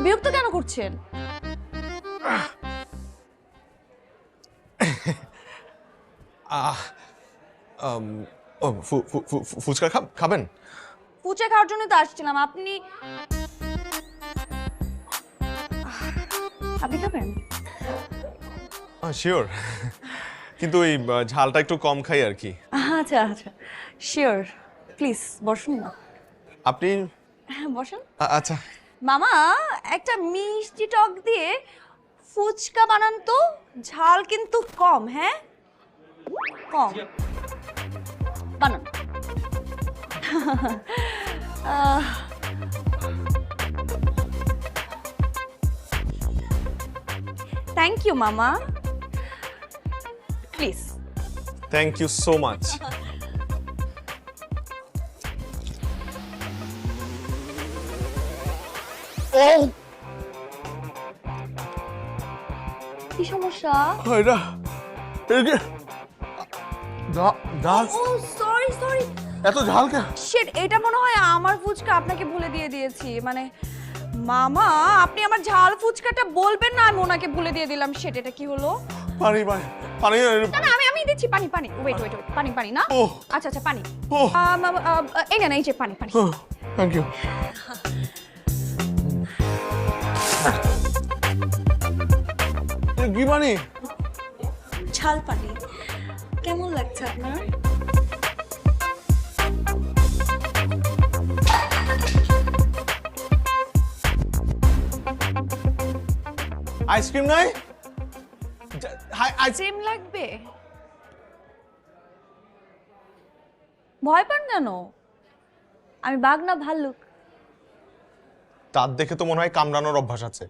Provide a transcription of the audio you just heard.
বিরক্ত কেন করছেন? ফুচকা খাবেন? ফুচকা খাওয়ার জন্য তো আসছিলাম। আপনি আপনি খাবেন? শিওর, কিন্তু ওই ঝালটা একটু কম খাই আর কি। আচ্ছা আচ্ছা, শিওর। প্লিজ বসুন না। আপনি? হ্যাঁ বসেন। আচ্ছা। মামা, একটা মিষ্টি টক দিয়ে ফুচকা বানান তো, ঝাল কিন্তু কম। হ্যাঁ কম বানান। থ্যাংক ইউ মামা, please. Thank you so much. কি সমস্যা? এটা ডাল ও সরি সরি, এত ঝাল কেন? শিট, এটা মনে হয় আমার ফুচকা, আপনাকে ভুলে দিয়ে দিয়েছি। মানে মামা, আপনি আমার ঝাল ফুচকাটা বলবেন না, আমি ওনাকে ভুলে দিয়ে দিলাম। শিট, এটা কি হলো? পানি পানি পানি। না না, আমি দিচ্ছি পানি। পানি, ওয়েট ওয়েট ওয়েট, পানি পানি না। ওহ। আচ্ছা আচ্ছা, পানি। ওহ। এই না এই যে পানি পানি। Thank you. কি পানি? ঝাল পানি। কেমন লাগছে আপনার? আইসক্রিম নাই? আইসক্রিম লাগবে? ভয় পান কেন? আমি বাঘ না ভাল্লুক? তার দেখে তো মনে হয় কামড়ানোর অভ্যাস আছে।